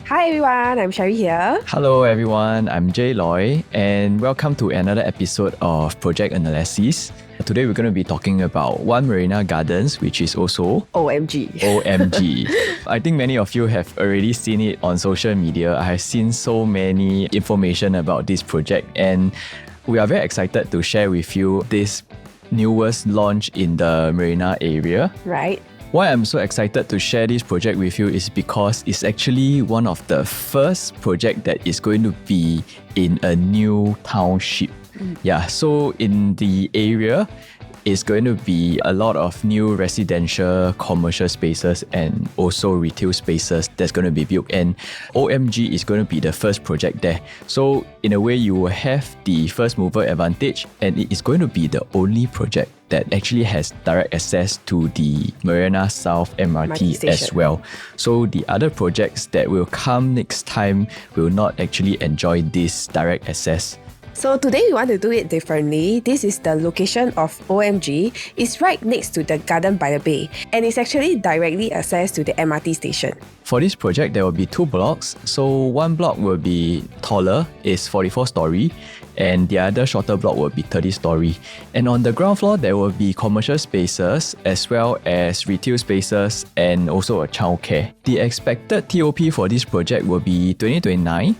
Hi everyone, I'm Sherry here. Hello everyone, I'm Jay Loy and welcome to another episode of Project Analysis. Today we're going to be talking about One Marina Gardens, which is also OMG. I think many of you have already seen it on social media. I have seen so many information about this project and we are very excited to share with you this newest launch in the Marina area. Right. Why I'm so excited to share this project with you is because it's actually one of the first project that is going to be in a new township. Yeah, so in the area, it's going to be a lot of new residential, commercial spaces and also retail spaces that's going to be built. And OMG is going to be the first project there. So in a way, you will have the first mover advantage and it is going to be the only project that actually has direct access to the Marina South MRT as well. So the other projects that will come next time will not actually enjoy this direct access. So today we want to do it differently. This is the location of OMG. It's right next to the Garden by the Bay and it's actually directly accessed to the MRT station. For this project, there will be two blocks. So one block will be taller, it's 44-storey, and the other shorter block will be 30-storey. And on the ground floor, there will be commercial spaces as well as retail spaces and also a childcare. The expected TOP for this project will be 2029.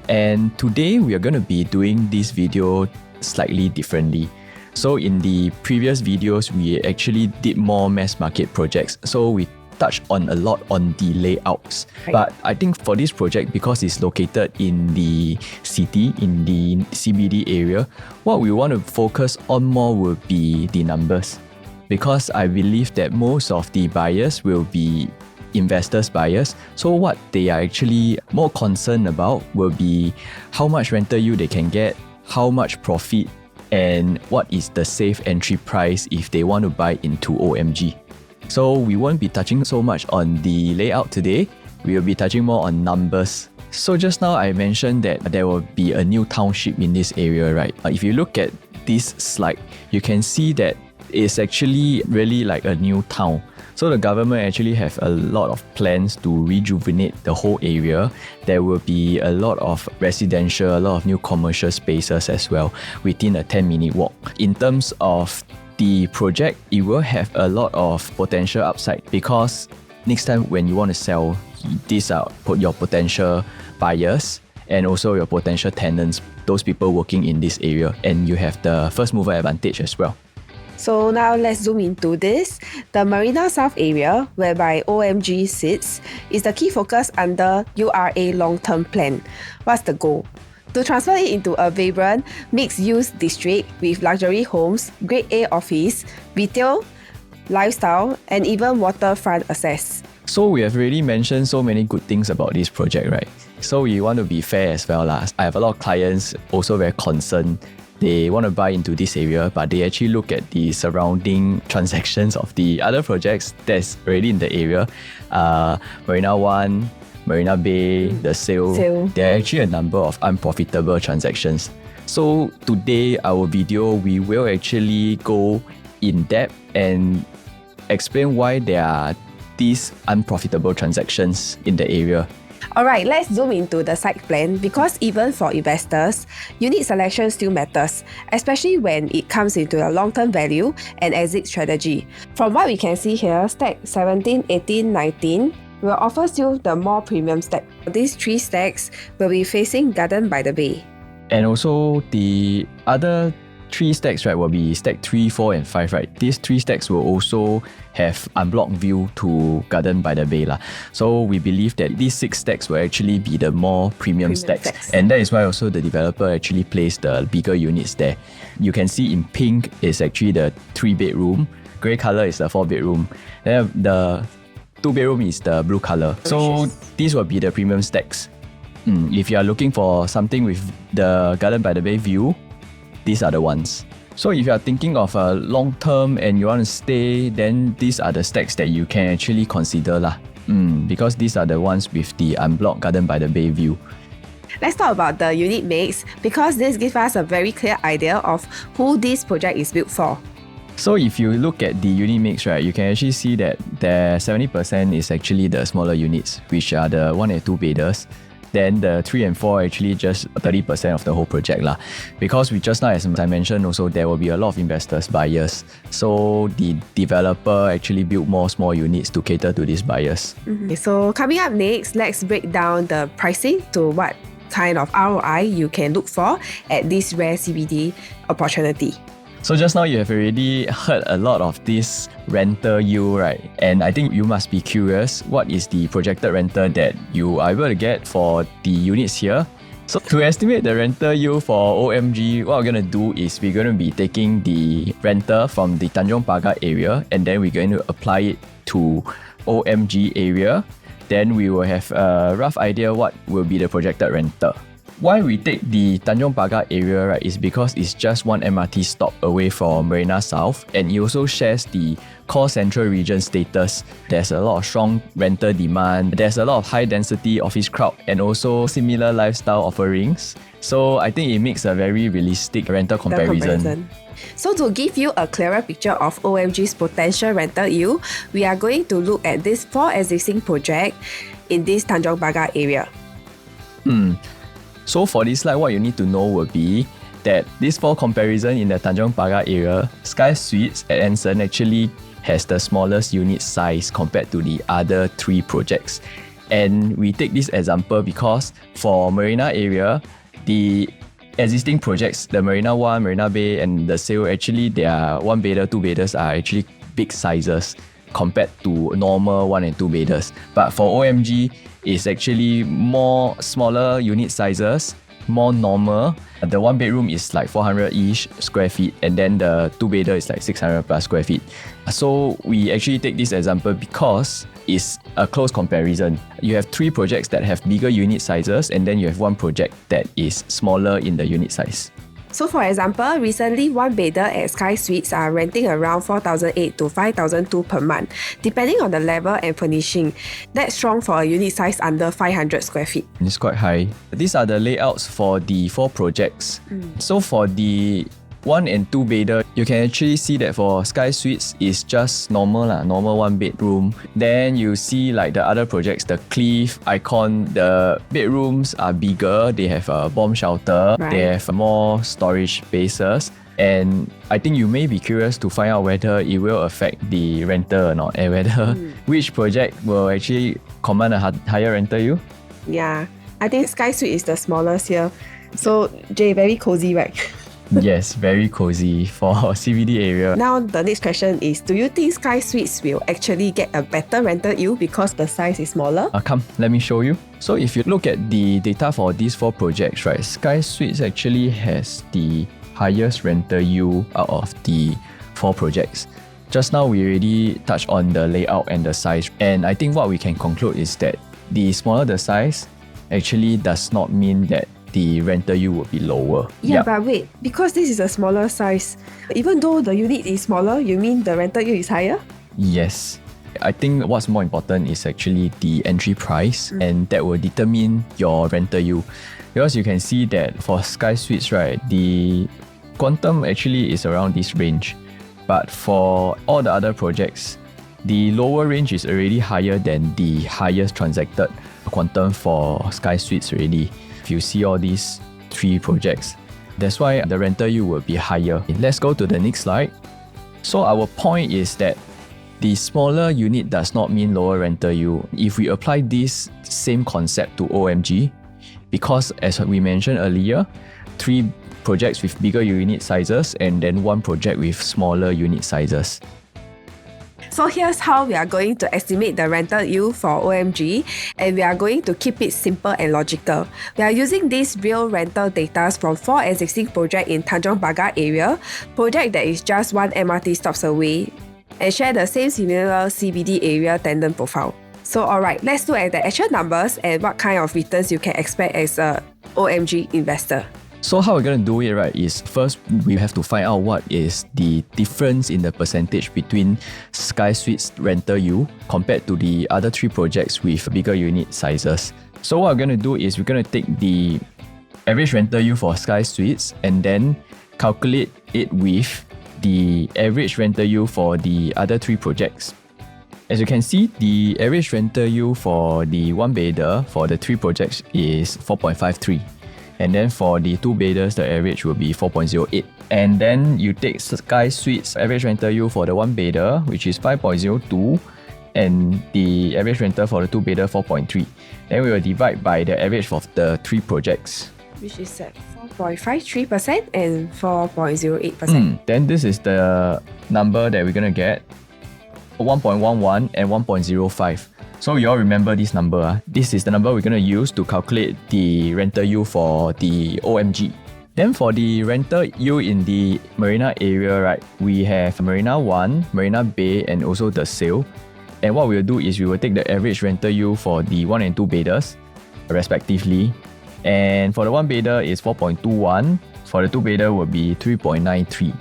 And today we are going to be doing this video slightly differently. So in the previous videos, we actually did more mass market projects. So we touched on a lot on the layouts. Right. But I think for this project, because it's located in the city, in the CBD area, what we want to focus on more will be the numbers. Because I believe that most of the buyers will be investors buyers. So what they are actually more concerned about will be how much rental yield they can get, how much profit, and what is the safe entry price if they want to buy into OMG. So we won't be touching so much on the layout today. We will be touching more on numbers. So just now I mentioned that there will be a new township in this area, right? If you look at this slide, you can see that it's actually really like a new town. So the government actually have a lot of plans to rejuvenate the whole area. There will be a lot of residential, a lot of new commercial spaces as well within a 10-minute walk. In terms of the project, it will have a lot of potential upside because next time when you want to sell, these are your potential buyers and also your potential tenants, those people working in this area, and you have the first mover advantage as well. So now let's zoom into this. The Marina South area, whereby OMG sits, is the key focus under URA long-term plan. What's the goal? To transfer it into a vibrant, mixed-use district with luxury homes, grade A office, retail, lifestyle, and even waterfront access. So we have already mentioned so many good things about this project, right? So we want to be fair as well. I have a lot of clients also very concerned. They want to buy into this area, but they actually look at the surrounding transactions of the other projects that's already in the area. Marina One, Marina Bay, the sale. There are actually a number of unprofitable transactions. So today, our video, we will actually go in depth and explain why there are these unprofitable transactions in the area. Alright, let's zoom into the site plan because even for investors, unit selection still matters, especially when it comes into the long-term value and exit strategy. From what we can see here, stack 17, 18, 19 will offer you the more premium stack. These three stacks will be facing Garden by the Bay. And also the other three stacks, right, will be stack 3, 4 and 5, right? These three stacks will also have unblocked view to Garden by the Bay. So we believe that these 6 stacks will actually be the more premium stacks. And that is why also the developer actually placed the bigger units there. You can see in pink is actually the 3-bedroom, grey colour is the 4-bedroom, then the 2-bedroom is the blue colour. So these will be the premium stacks. If you are looking for something with the Garden by the Bay view, these are the ones. So if you are thinking of a long term and you want to stay, then these are the stacks that you can actually consider because these are the ones with the unblocked Garden by the Bay view. Let's talk about the unit mix because this gives us a very clear idea of who this project is built for. So if you look at the unit mix, right, you can actually see that the 70% is actually the smaller units, which are the 1 and 2 bedders. Then the 3 and 4 actually just 30% of the whole project lah. Because we just now, as I mentioned also, there will be a lot of investors, buyers. So the developer actually built more small units to cater to these buyers. So coming up next, let's break down the pricing to what kind of ROI you can look for at this rare CBD opportunity. So just now you have already heard a lot of this rental yield, right? And I think you must be curious, what is the projected rental that you are able to get for the units here? So to estimate the rental yield for OMG, what we're going to do is we're going to be taking the rental from the Tanjong Pagar area and then we're going to apply it to OMG area. Then we will have a rough idea what will be the projected rental. Why we take the Tanjong Pagar area, right, is because it's just one MRT stop away from Marina South and it also shares the core central region status. There's a lot of strong rental demand, there's a lot of high density office crowd and also similar lifestyle offerings. So I think it makes a very realistic rental comparison. So to give you a clearer picture of OMG's potential rental yield, we are going to look at these 4 existing projects in this Tanjong Pagar area. So for this slide, what you need to know will be that this 4 comparison in the Tanjong Pagar area, Sky Suites at Anson actually has the smallest unit size compared to the other 3 projects. And we take this example because for Marina area, the existing projects, the Marina 1, Marina Bay and the Sail, actually their 1 bedder, 2 bedders are actually big sizes compared to normal 1 and 2 bedders. But for OMG, it's actually more smaller unit sizes, more normal. The 1 bedroom is like 400-ish square feet and then the 2 bedder is like 600 plus square feet. So we actually take this example because it's a close comparison. You have 3 projects that have bigger unit sizes and then you have 1 project that is smaller in the unit size. So for example, recently 1 bedder at Sky Suites are renting around 4,008 to 5,002 per month, depending on the level and furnishing. That's strong for a unit size under 500 square feet. It's quite high. These are the layouts for the 4 projects. So for the 1 and 2 bedder, you can actually see that for Sky Suites is just normal 1 bedroom. Then you see like the other projects, the Cliff, Icon, the bedrooms are bigger, they have a bomb shelter, they have more storage spaces. And I think you may be curious to find out whether it will affect the rental or not, and whether which project will actually command a higher rental yield. Yeah, I think Sky Suite is the smallest here. So Jay, very cozy, right? Yes, very cozy for CBD area. Now the next question is, do you think Sky Suites will actually get a better rental yield because the size is smaller? Come, let me show you. So if you look at the data for these 4 projects, right, Sky Suites actually has the highest rental yield out of the 4 projects. Just now we already touched on the layout and the size, and I think what we can conclude is that the smaller the size actually does not mean that the rental yield will be lower. Yeah, but wait, because this is a smaller size, even though the unit is smaller, you mean the rental yield is higher? Yes. I think what's more important is actually the entry price, and that will determine your rental yield. Because you can see that for Sky Suites, right, the quantum actually is around this range. But for all the other projects, the lower range is already higher than the highest transacted quantum for Sky Suites already. If you see all these 3 projects, that's why the rental yield will be higher. Let's go to the next slide. So our point is that the smaller unit does not mean lower rental yield. If we apply this same concept to OMG, because as we mentioned earlier, 3 projects with bigger unit sizes and then 1 project with smaller unit sizes. So here's how we are going to estimate the rental yield for OMG, and we are going to keep it simple and logical. We are using these real rental data from 4 existing projects in Tanjong Pagar area, project that is just 1 MRT stops away, and share the same similar CBD area tenant profile. So alright, let's look at the actual numbers and what kind of returns you can expect as a OMG investor. So how we're going to do it, right, is first we have to find out what is the difference in the percentage between Sky Suites rental yield compared to the other 3 projects with bigger unit sizes. So what we're going to do is we're going to take the average rental yield for Sky Suites and then calculate it with the average rental yield for the other 3 projects. As you can see, the average rental yield for the 1-bedder for the 3 projects is 4.53. And then for the 2-bedders, the average will be 4.08. And then you take Sky Suites average rental yield for the 1-bedder, which is 5.02, and the average rental for the 2-bedder 4.3. Then we will divide by the average of the 3 projects, which is at 4.53% and 4.08%. Then this is the number that we're gonna get, 1.11 and 1.05. So you all remember this number. This is the number we're gonna use to calculate the rental yield for the OMG. Then for the rental yield in the Marina area, right, we have Marina 1, Marina Bay, and also the Sail. And what we'll do is we will take the average rental yield for the 1 and 2 bedders, respectively. And for the 1-bedder is 4.21, for the 2-bedder will be 3.93.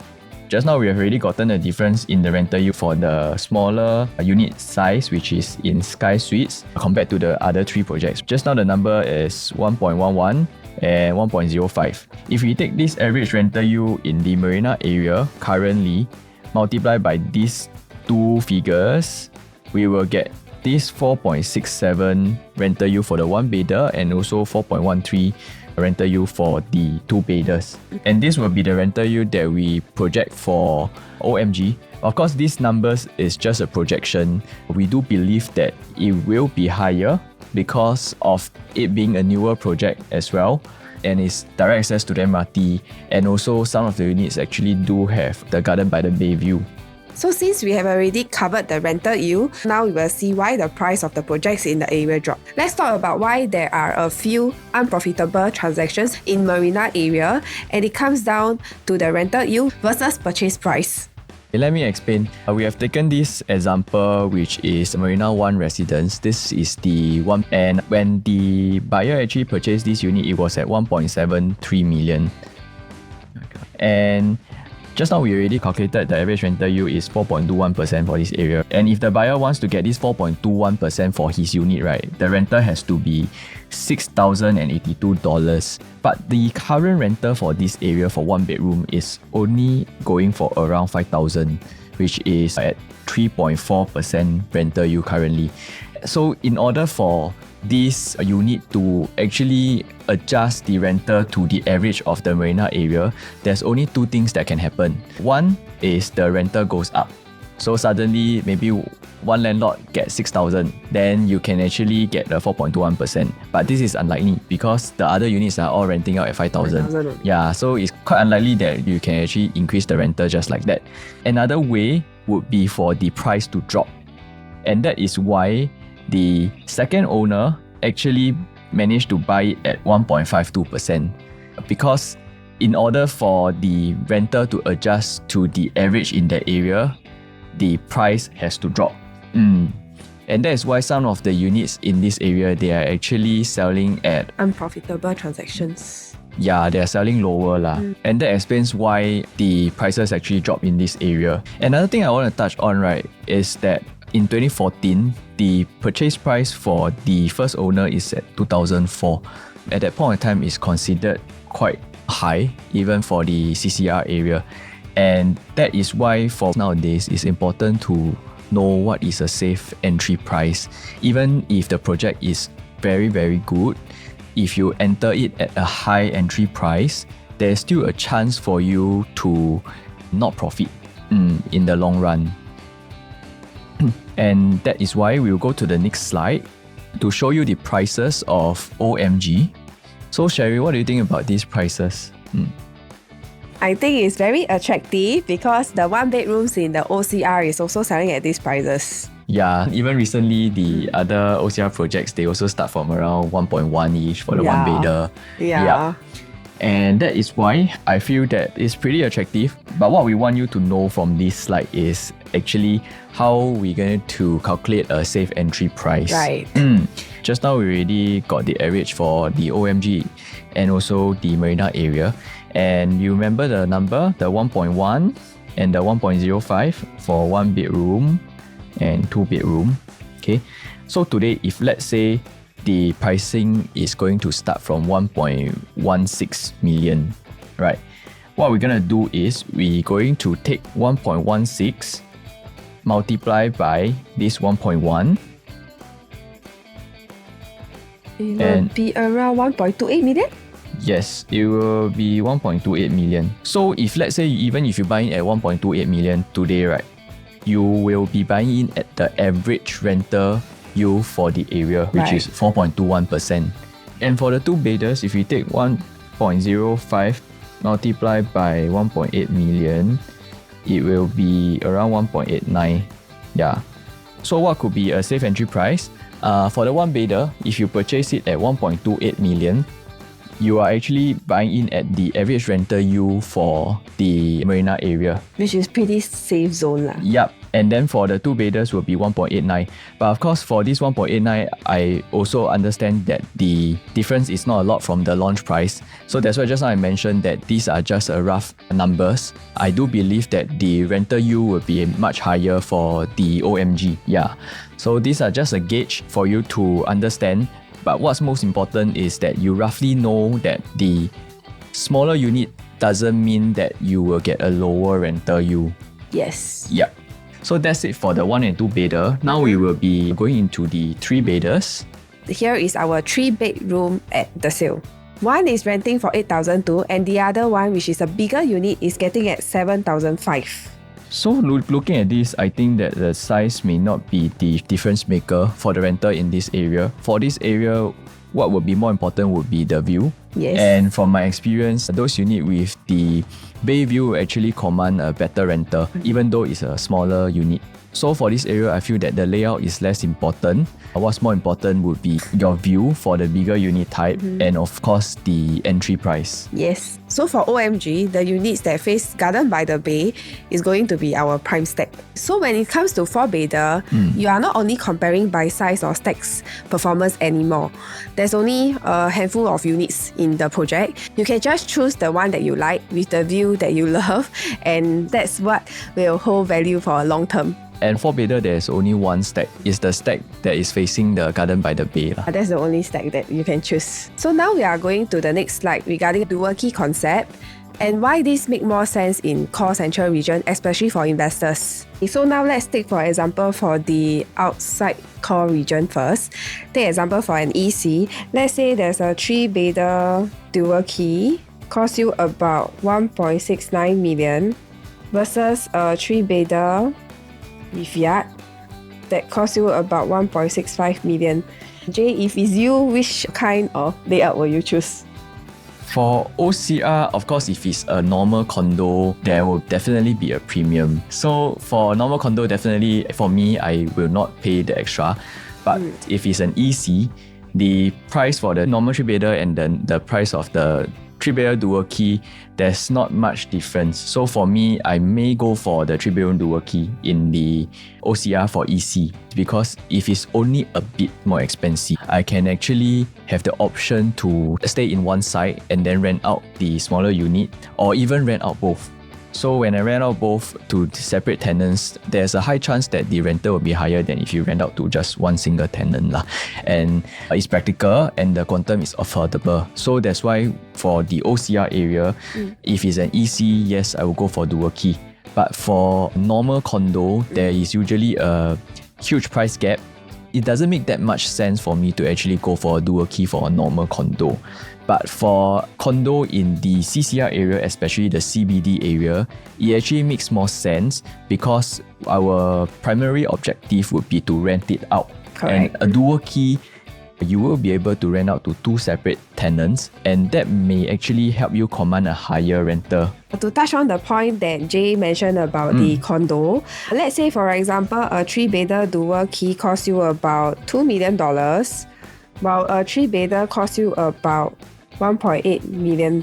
Just now we have already gotten a difference in the rental yield for the smaller unit size, which is in Sky Suites, compared to the other 3 projects. Just now the number is 1.11 and 1.05. If we take this average rental yield in the Marina area currently, multiply by these 2 figures, we will get this 4.67 rental yield for the 1-bedder and also 4.13 rental yield for the 2-bedders. And this will be the rental yield that we project for OMG. Of course, these numbers is just a projection. We do believe that it will be higher because of it being a newer project as well, and it's direct access to the MRT, and also some of the units actually do have the Garden by the Bay view. So since we have already covered the rental yield, now we will see why the price of the projects in the area drop. Let's talk about why there are a few unprofitable transactions in Marina area, and it comes down to the rental yield versus purchase price. Let me explain. We have taken this example, which is Marina 1 residence. This is the one, and when the buyer actually purchased this unit, it was at 1.73 million. And just now we already calculated the average rental yield is 4.21% for this area. And if the buyer wants to get this 4.21% for his unit, right, the rental has to be $6,082. But the current rental for this area for 1 bedroom is only going for around 5,000, which is at 3.4% rental yield currently. So in order for this unit to actually adjust the rental to the average of the Marina area, there's only 2 things that can happen. One is the rental goes up. So suddenly maybe one landlord gets 6,000, then you can actually get the 4.21%. But this is unlikely because the other units are all renting out at 5,000. Yeah, so it's quite unlikely that you can actually increase the rental just like that. Another way would be for the price to drop. And that is why the second owner actually managed to buy it at 1.52%, because in order for the rental to adjust to the average in that area, the price has to drop. And that is why some of the units in this area, they are actually selling at unprofitable transactions. Yeah, they are selling lower lah. And that explains why the prices actually drop in this area. Another thing I want to touch on, right, is that in 2014, the purchase price for the first owner is at 2004. At that point in time, it's considered quite high, even for the CCR area. And that is why for nowadays, it's important to know what is a safe entry price. Even if the project is very, very good, if you enter it at a high entry price, there's still a chance for you to not profit in the long run. And that is why we'll go to the next slide to show you the prices of OMG. So Sherry, what do you think about these prices? I think it's very attractive because the 1 bedrooms in the OCR is also selling at these prices. Yeah, even recently the other OCR projects, they also start from around 1.1-ish for the 1-bedder. Yeah. And that is why I feel that it's pretty attractive. But what we want you to know from this slide is actually how we're going to calculate a safe entry price. Right. Just now we already got the average for the OMG and also the Marina area. And you remember the number, the 1.1 and the 1.05 for 1 bedroom and 2 bedroom. Okay. So today, if let's say the pricing is going to start from 1.16 million, right? what we're going to do is we're going to take 1.16 multiply by this 1.1. It will be around 1.28 million? Yes, it will be 1.28 million. So if let's say even if you buy in at 1.28 million today, right, you will be buying in at the average rental yield for the area, which is 4.21%. And for the two bedders, if you take 1.05 multiplied by 1.8 million, it will be around 1.89. Yeah. So what could be a safe entry price? For the one bedder, if you purchase it at 1.28 million, you are actually buying in at the average rental yield for the Marina area. Which is pretty safe zone lah. Yup. And then for the two bedders will be 1.89. But of course, for this 1.89, I also understand that the difference is not a lot from the launch price. So that's why just now I mentioned that these are just a rough numbers. I do believe that the rental yield will be much higher for the OMG. Yeah. So these are just a gauge for you to understand. But what's most important is that you roughly know that the smaller unit doesn't mean that you will get a lower rental yield. Yes. Yeah. So that's it for the 1 and 2 bedder. Now we will be going into the 3 bedders. Here is our 3-bedroom at the sale. One is renting for 8,200 and the other one, which is a bigger unit, is getting at 7,500. So looking at this, I think that the size may not be the difference maker for the rental in this area. For this area, what would be more important would be the view. Yes. And from my experience, those units with the bay view actually command a better rental, even though it's a smaller unit. So for this area, I feel that the layout is less important. What's more important would be your view for the bigger unit type and of course the entry price. Yes. So for OMG, the units that face Garden by the Bay is going to be our prime stack. So when it comes to 4-bedder, you are not only comparing by size or stacks performance anymore. There's only a handful of units in the project. You can just choose the one that you like with the view that you love, and that's what will hold value for a long term. And 4-bedder, there's only one stack. It's the stack that is facing the Garden by the Bay. That's the only stack that you can choose. So now we are going to the next slide regarding the dual key concept and why this make more sense in core central region, especially for investors. So now let's take for example for the outside core region first. Take example for an EC. Let's say there's a 3-bedder dual key, cost you about 1.69 million versus a 3-bedder with yard that costs you about 1.65 million. Jay, if it's you, which kind of layout will you choose? For OCR, of course, if it's a normal condo, there will definitely be a premium. So for a normal condo, definitely for me, I will not pay the extra. But if it's an EC, the price for the normal 3-bedder and then the price of the 3-bedder dual key, there's not much difference. So for me, I may go for the 3-bedroom dual key in the OCR for EC, because if it's only a bit more expensive, I can actually have the option to stay in one side and then rent out the smaller unit, or even rent out both. So when I rent out both to separate tenants, there's a high chance that the rental will be higher than if you rent out to just one single tenant lah. And it's practical and the quantum is affordable. So that's why for the OCR area, if it's an EC, yes, I will go for dual key. But for normal condo, there is usually a huge price gap. It doesn't make that much sense for me to actually go for a dual key for a normal condo. But for condo in the CCR area, especially the CBD area, it actually makes more sense because our primary objective would be to rent it out. Correct. And a dual key, you will be able to rent out to 2 separate tenants, and that may actually help you command a higher rental. To touch on the point that Jay mentioned about the condo, let's say for example, a 3-bedder dual key costs you about $2 million, while a 3-bedder costs you about $1.8 million.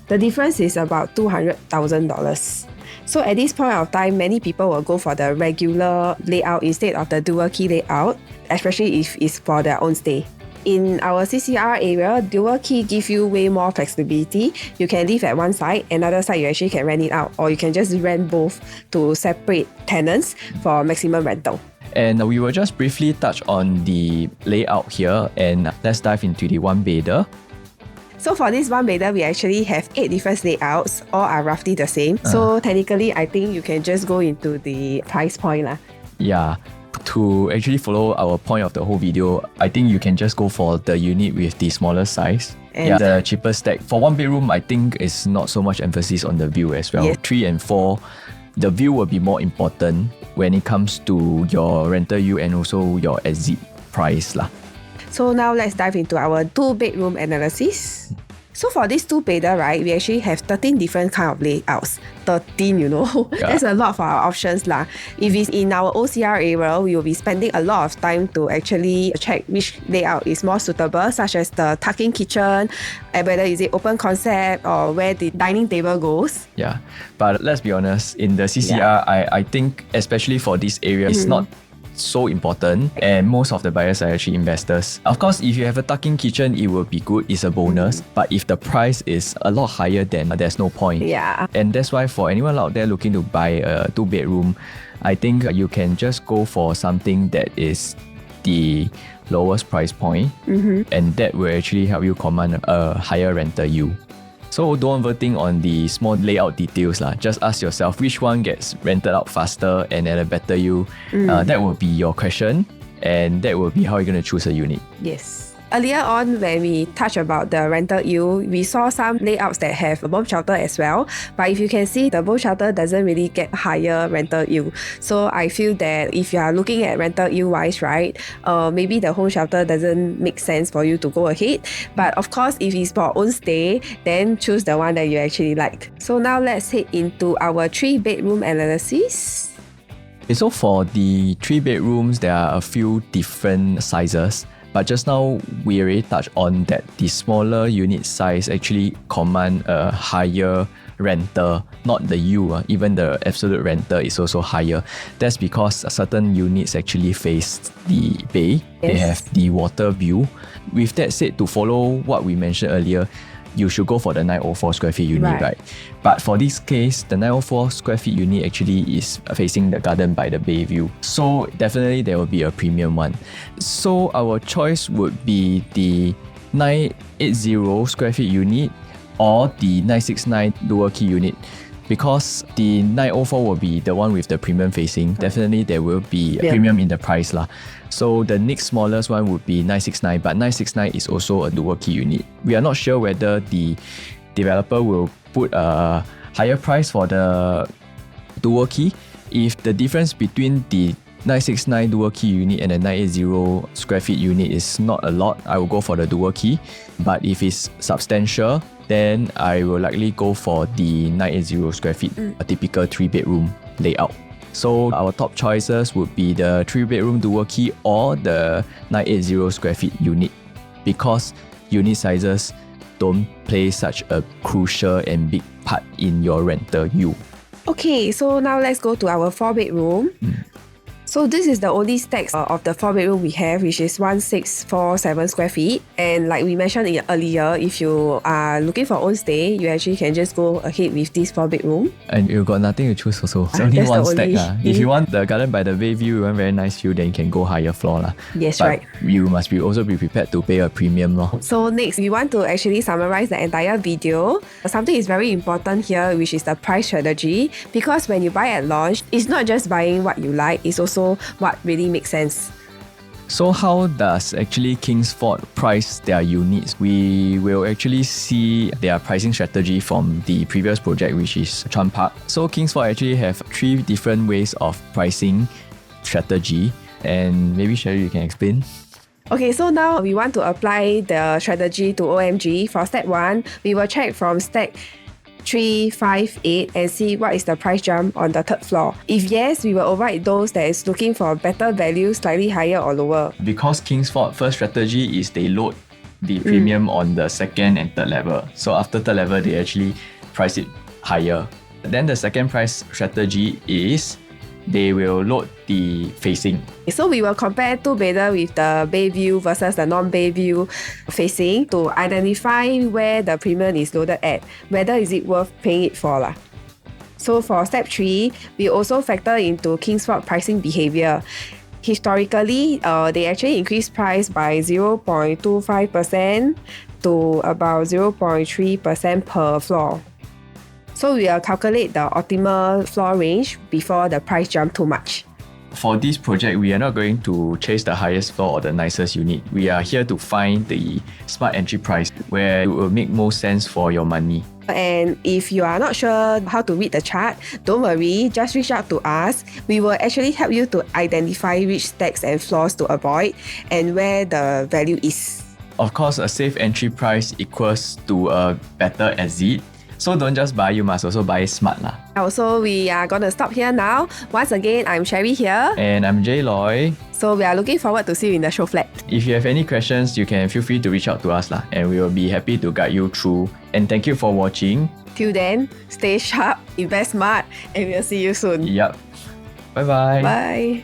The difference is about $200,000. So at this point of time, many people will go for the regular layout instead of the dual key layout, especially if it's for their own stay. In our CCR area, dual key give you way more flexibility. You can live at one side, another side you actually can rent it out, or you can just rent both to separate tenants for maximum rental. And we will just briefly touch on the layout here, and let's dive into the 1-bedder. So for this one bedder, we actually have 8 different layouts. All are roughly the same. So technically, I think you can just go into the price point lah. Yeah. To actually follow our point of the whole video, I think you can just go for the unit with the smaller size. And the cheaper stack. For 1 bedroom, I think it's not so much emphasis on the view as well. Yes. 3 and 4, the view will be more important when it comes to your rental yield and also your exit price lah. So now let's dive into our 2-bedroom analysis. So for this 2-bedder, right, we actually have 13 different kind of layouts. 13, you know. Yeah. That's a lot for our options lah. If it's in our OCR area, we will be spending a lot of time to actually check which layout is more suitable, such as the tuck-in kitchen, and whether is it open concept or where the dining table goes. Yeah, but let's be honest, in the CCR, I think especially for this area, it's not so important, and most of the buyers are actually investors. Of course, if you have a tuck-in kitchen, it will be good, it's a bonus. But if the price is a lot higher, then there's no point. Yeah. And that's why for anyone out there looking to buy a 2-bedroom, I think you can just go for something that is the lowest price point, and that will actually help you command a higher rental yield. So don't overthink on the small layout details lah. Just ask yourself which one gets rented out faster and at a better yield. That will be your question, and that will be how you're going to choose a unit. Yes. Earlier on, when we touched about the rental yield, we saw some layouts that have a bomb shelter as well. But if you can see, the bomb shelter doesn't really get higher rental yield. So I feel that if you are looking at rental yield wise, right, maybe the home shelter doesn't make sense for you to go ahead. But of course, if it's for own stay, then choose the one that you actually like. So now let's head into our 3-bedroom analysis. Okay, so for the 3 bedrooms, there are a few different sizes. But just now, we already touched on that the smaller unit size actually command a higher rental, not the yield. Even the absolute rental is also higher. That's because certain units actually face the bay. Yes. They have the water view. With that said, to follow what we mentioned earlier, you should go for the 904 square feet unit, right? But for this case, the 904 square feet unit actually is facing the garden by the bay view. So definitely there will be a premium one. So our choice would be the 980 square feet unit or the 969 dual key unit. Because the 904 will be the one with the premium facing, definitely there will be a premium in the price lah. So the next smallest one would be 969, but 969 is also a dual key unit. We are not sure whether the developer will put a higher price for the dual key. If the difference between the 969 dual key unit and the 980 square feet unit is not a lot, I will go for the dual key. But if it's substantial, then I will likely go for the 980 square feet, a typical 3-bedroom layout. So our top choices would be the 3-bedroom dual key or the 980 square feet unit, because unit sizes don't play such a crucial and big part in your rental yield. Okay, so now let's go to our 4-bedroom. So this is the only stacks of the 4-bedroom we have, which is 1647 square feet. And like we mentioned earlier, if you are looking for own stay, you actually can just go ahead with this 4-bedroom. And you got nothing to choose also. It's only one stack. If you want the garden by the bay view, you want very nice view, then you can go higher floor lah. Yes, but right. You must also be prepared to pay a premium lor. So next, we want to actually summarize the entire video. Something is very important here, which is the price strategy. Because when you buy at launch, it's not just buying what you like, it's also what really makes sense. So how does actually Kingsford price their units? We will actually see their pricing strategy from the previous project, which is Chuan Park. So Kingsford actually have 3 different ways of pricing strategy, and maybe Sherry, you can explain. Okay, so now we want to apply the strategy to OMG. For step 1, we will check from stack 3, 5, 8 and see what is the price jump on the 3rd floor. If yes, we will override those that is looking for better value, slightly higher or lower. Because Kingsford first strategy is they load the premium on the 2nd and 3rd level. So after 3rd level, they actually price it higher. Then the second price strategy is they will load the facing. So we will compare 2-bedder with the bay view versus the non-bay view facing to identify where the premium is loaded at, whether is it worth paying it for lah. So for step 3, we also factor into Kingsford pricing behavior. Historically, they actually increased price by 0.25% to about 0.3% per floor. So we will calculate the optimal floor range before the price jump too much. For this project, we are not going to chase the highest floor or the nicest unit. We are here to find the smart entry price where it will make most sense for your money. And if you are not sure how to read the chart, don't worry, just reach out to us. We will actually help you to identify which stacks and floors to avoid and where the value is. Of course, a safe entry price equals to a better exit. So don't just buy, you must also buy smart lah. Also, we are going to stop here now. Once again, I'm Sherry here. And I'm Jay Loy. So we are looking forward to see you in the show flat. If you have any questions, you can feel free to reach out to us lah, and we will be happy to guide you through. And thank you for watching. Till then, stay sharp, invest smart, and we'll see you soon. Yup. Bye-bye. Bye.